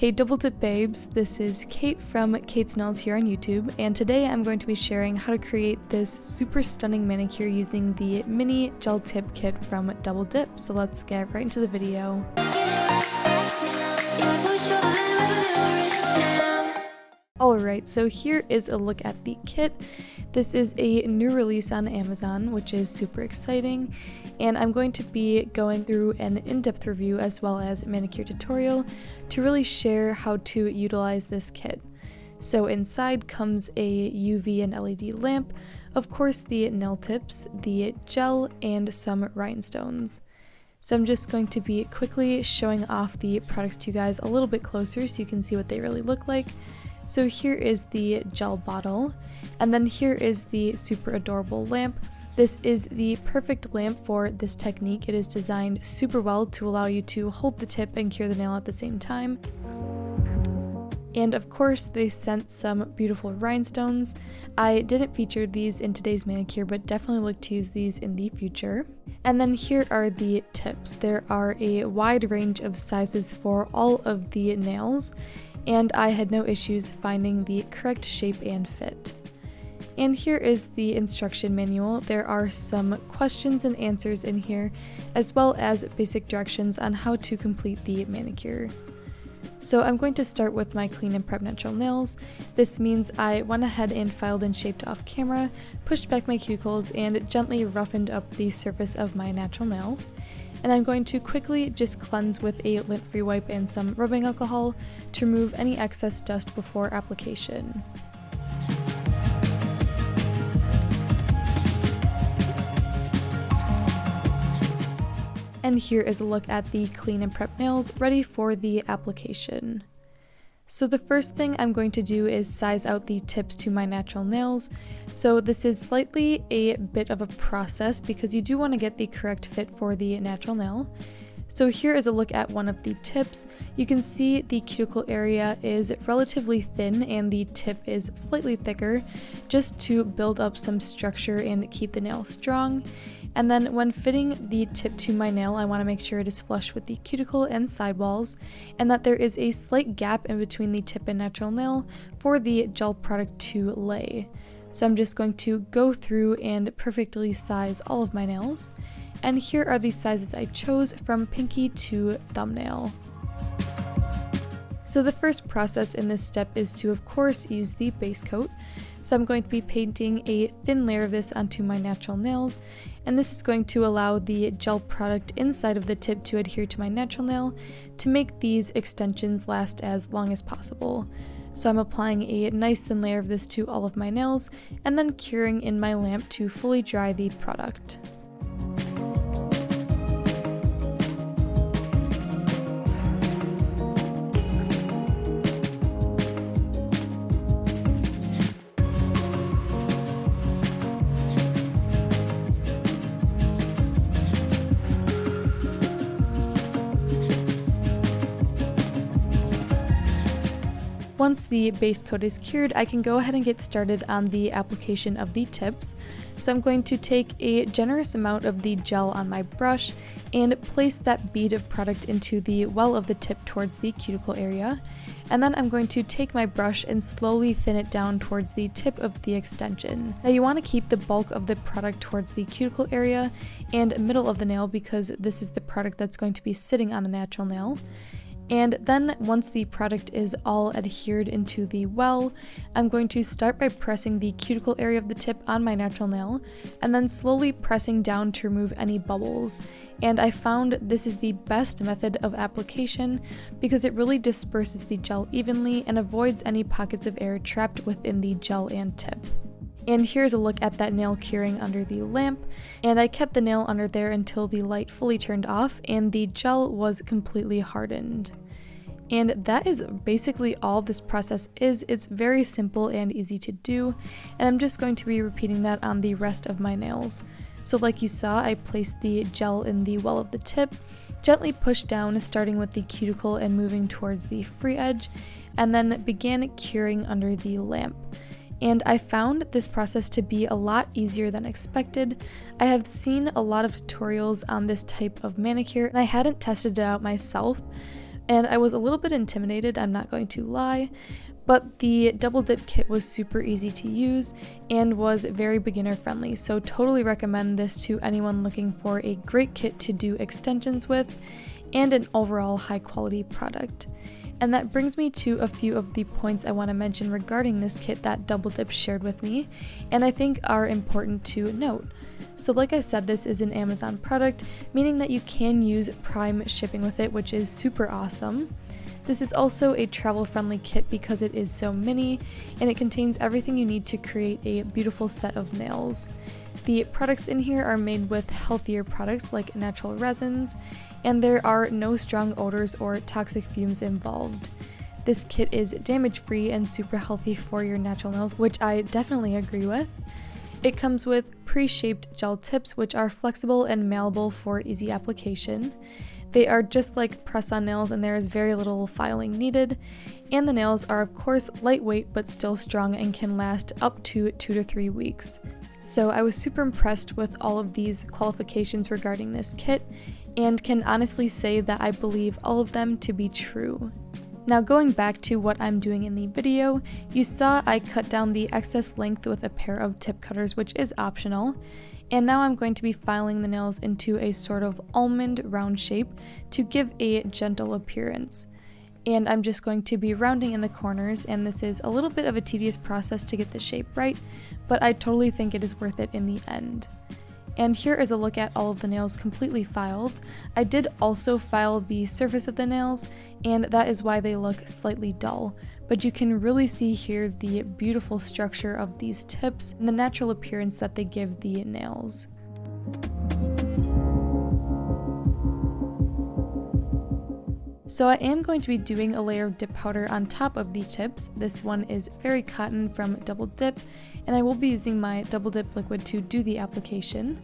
Hey Double Dip Babes, this is Kate from Kate's Nails here on YouTube, and today I'm going to be sharing how to create this super stunning manicure using the Mini Gel Tip Kit from Double Dip. So let's get right into the video. Alright, so here is a look at the kit. This is a new release on Amazon, which is super exciting, and I'm going to be going through an in-depth review as well as a manicure tutorial to really share how to utilize this kit. So inside comes a UV and LED lamp, of course the nail tips, the gel, and some rhinestones. So I'm just going to be quickly showing off the products to you guys a little bit closer so you can see what they really look like. So here is the gel bottle, and then here is the super adorable lamp. This is the perfect lamp for this technique. It is designed super well to allow you to hold the tip and cure the nail at the same time. And of course they sent some beautiful rhinestones. I didn't feature these in today's manicure, but definitely look to use these in the future. And then here are the tips. There are a wide range of sizes for all of the nails, and I had no issues finding the correct shape and fit. And here is the instruction manual. There are some questions and answers in here, as well as basic directions on how to complete the manicure. So I'm going to start with my clean and prep natural nails. This means I went ahead and filed and shaped off camera, pushed back my cuticles, and gently roughened up the surface of my natural nail. And I'm going to quickly just cleanse with a lint-free wipe and some rubbing alcohol to remove any excess dust before application. And here is a look at the clean and prep nails ready for the application. So the first thing I'm going to do is size out the tips to my natural nails. So this is slightly a bit of a process because you do want to get the correct fit for the natural nail. So here is a look at one of the tips. You can see the cuticle area is relatively thin and the tip is slightly thicker, just to build up some structure and keep the nail strong. And then when fitting the tip to my nail, I want to make sure it is flush with the cuticle and sidewalls, and that there is a slight gap in between the tip and natural nail for the gel product to lay. So I'm just going to go through and perfectly size all of my nails. And here are the sizes I chose from pinky to thumbnail. So the first process in this step is to, of course, use the base coat. So I'm going to be painting a thin layer of this onto my natural nails, and this is going to allow the gel product inside of the tip to adhere to my natural nail to make these extensions last as long as possible. So I'm applying a nice thin layer of this to all of my nails and then curing in my lamp to fully dry the product. Once the base coat is cured, I can go ahead and get started on the application of the tips. So I'm going to take a generous amount of the gel on my brush and place that bead of product into the well of the tip towards the cuticle area. And then I'm going to take my brush and slowly thin it down towards the tip of the extension. Now you want to keep the bulk of the product towards the cuticle area and middle of the nail because this is the product that's going to be sitting on the natural nail. And then once the product is all adhered into the well, I'm going to start by pressing the cuticle area of the tip on my natural nail and then slowly pressing down to remove any bubbles. And I found this is the best method of application because it really disperses the gel evenly and avoids any pockets of air trapped within the gel and tip. And here's a look at that nail curing under the lamp, and I kept the nail under there until the light fully turned off and the gel was completely hardened. And that is basically all this process is. It's very simple and easy to do, and I'm just going to be repeating that on the rest of my nails. So like you saw, I placed the gel in the well of the tip, gently pushed down starting with the cuticle and moving towards the free edge, and then began curing under the lamp. And I found this process to be a lot easier than expected. I have seen a lot of tutorials on this type of manicure and I hadn't tested it out myself, and I was a little bit intimidated, I'm not going to lie, but the double dip kit was super easy to use and was very beginner friendly, so totally recommend this to anyone looking for a great kit to do extensions with and an overall high quality product. And that brings me to a few of the points I want to mention regarding this kit that Double Dip shared with me, and I think are important to note. So like I said, this is an Amazon product, meaning that you can use Prime shipping with it, which is super awesome. This is also a travel-friendly kit because it is so mini, and it contains everything you need to create a beautiful set of nails. The products in here are made with healthier products like natural resins, and there are no strong odors or toxic fumes involved. This kit is damage-free and super healthy for your natural nails, which I definitely agree with. It comes with pre-shaped gel tips, which are flexible and malleable for easy application. They are just like press-on nails, and there is very little filing needed, and the nails are of course lightweight but still strong and can last up to 2 to 3 weeks. So I was super impressed with all of these qualifications regarding this kit, and can honestly say that I believe all of them to be true. Now going back to what I'm doing in the video, you saw I cut down the excess length with a pair of tip cutters, which is optional, and now I'm going to be filing the nails into a sort of almond round shape to give a gentle appearance. And I'm just going to be rounding in the corners, and this is a little bit of a tedious process to get the shape right, but I totally think it is worth it in the end. And here is a look at all of the nails completely filed. I did also file the surface of the nails, and that is why they look slightly dull, but you can really see here the beautiful structure of these tips and the natural appearance that they give the nails. So I am going to be doing a layer of dip powder on top of the tips. This one is Fairy Cotton from Double Dip, and I will be using my Double Dip liquid to do the application.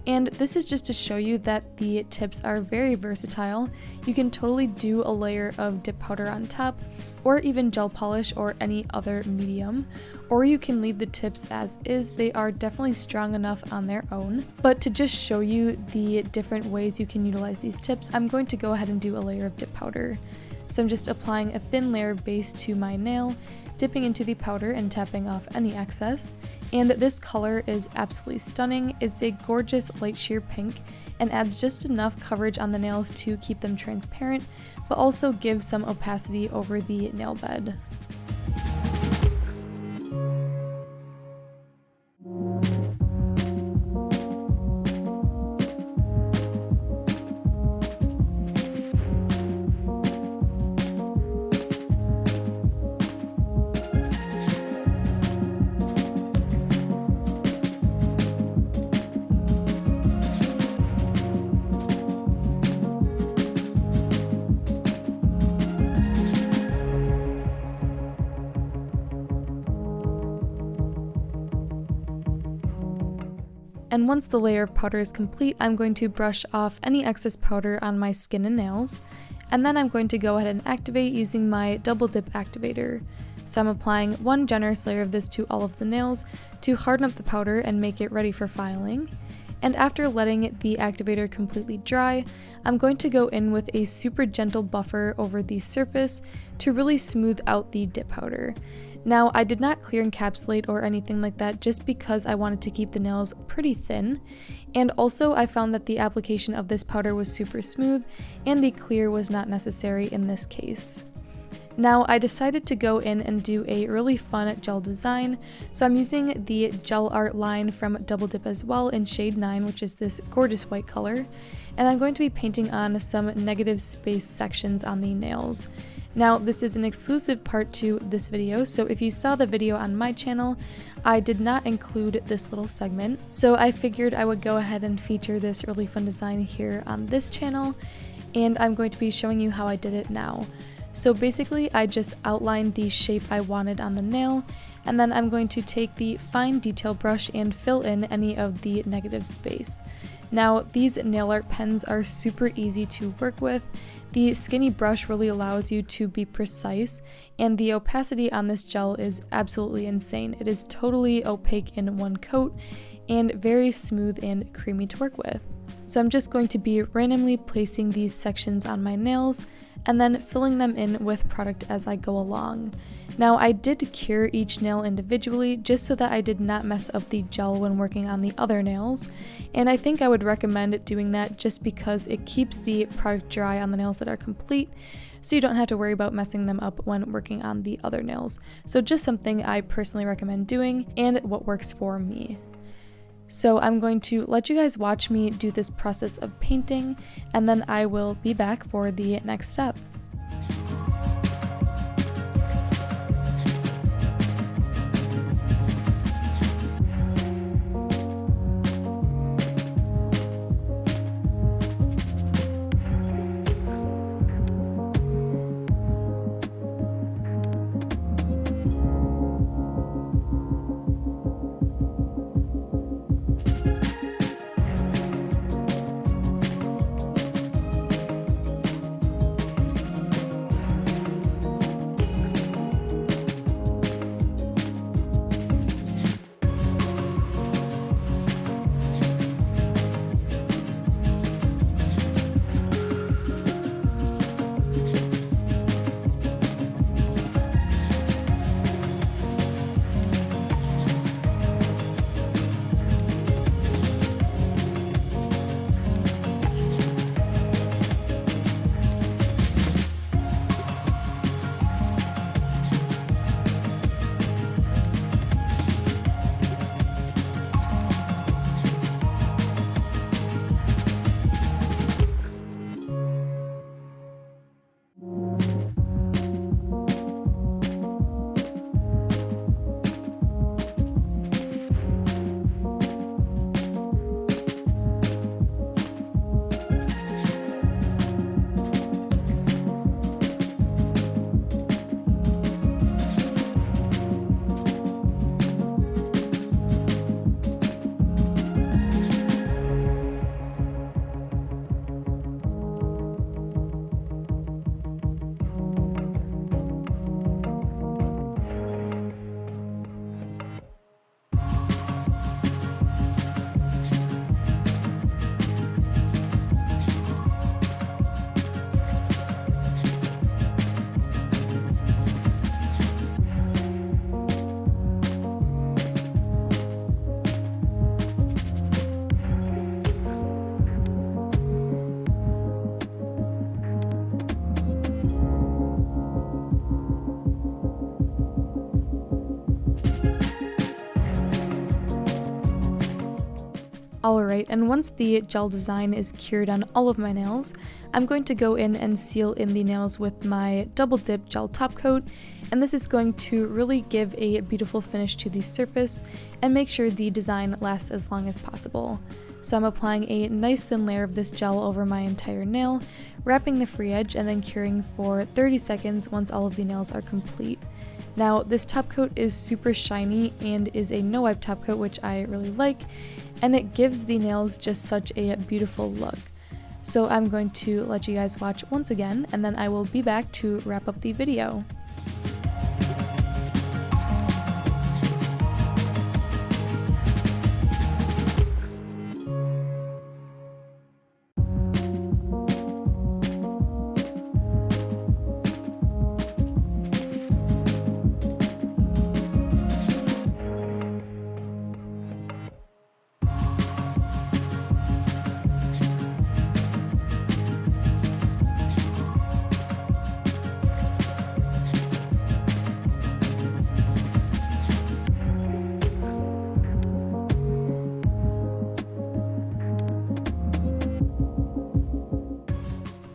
And this is just to show you that the tips are very versatile. You can totally do a layer of dip powder on top, or even gel polish or any other medium, or you can leave the tips as is. They are definitely strong enough on their own. But to just show you the different ways you can utilize these tips, I'm going to go ahead and do a layer of dip powder. So I'm just applying a thin layer of base to my nail, dipping into the powder and tapping off any excess. And this color is absolutely stunning. It's a gorgeous light sheer pink and adds just enough coverage on the nails to keep them transparent, but also give some opacity over the nail bed. And once the layer of powder is complete, I'm going to brush off any excess powder on my skin and nails, and then I'm going to go ahead and activate using my Double Dip activator. So I'm applying one generous layer of this to all of the nails to harden up the powder and make it ready for filing. And after letting the activator completely dry, I'm going to go in with a super gentle buffer over the surface to really smooth out the dip powder. Now, I did not clear encapsulate or anything like that just because I wanted to keep the nails pretty thin, and also I found that the application of this powder was super smooth and the clear was not necessary in this case. Now, I decided to go in and do a really fun gel design, so I'm using the Gel Art line from Double Dip as well in shade 9, which is this gorgeous white color, and I'm going to be painting on some negative space sections on the nails. Now, this is an exclusive part to this video, so if you saw the video on my channel, I did not include this little segment, so I figured I would go ahead and feature this really fun design here on this channel, and I'm going to be showing you how I did it now. So basically, I just outlined the shape I wanted on the nail, and then I'm going to take the fine detail brush and fill in any of the negative space. Now, these nail art pens are super easy to work with. The skinny brush really allows you to be precise, and the opacity on this gel is absolutely insane. It is totally opaque in one coat and very smooth and creamy to work with. So I'm just going to be randomly placing these sections on my nails, and then filling them in with product as I go along. Now, I did cure each nail individually just so that I did not mess up the gel when working on the other nails, and I think I would recommend doing that just because it keeps the product dry on the nails that are complete, so you don't have to worry about messing them up when working on the other nails. So just something I personally recommend doing and what works for me. So I'm going to let you guys watch me do this process of painting, and then I will be back for the next step. Alright, and once the gel design is cured on all of my nails, I'm going to go in and seal in the nails with my double dip gel top coat, and this is going to really give a beautiful finish to the surface and make sure the design lasts as long as possible. So I'm applying a nice thin layer of this gel over my entire nail, wrapping the free edge and then curing for 30 seconds once all of the nails are complete. Now, this top coat is super shiny and is a no wipe top coat, which I really like, and it gives the nails just such a beautiful look. So I'm going to let you guys watch once again, and then I will be back to wrap up the video.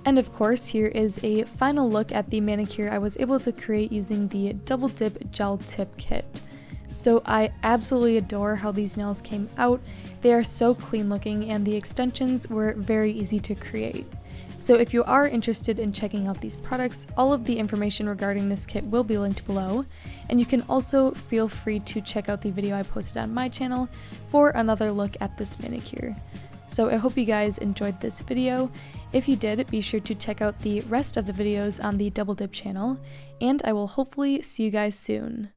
And of course, here is a final look at the manicure I was able to create using the Double Dip Gel Tip Kit. So I absolutely adore how these nails came out. They are so clean looking and the extensions were very easy to create. So if you are interested in checking out these products, all of the information regarding this kit will be linked below, and you can also feel free to check out the video I posted on my channel for another look at this manicure. So I hope you guys enjoyed this video. If you did, be sure to check out the rest of the videos on the Double Dip channel, and I will hopefully see you guys soon.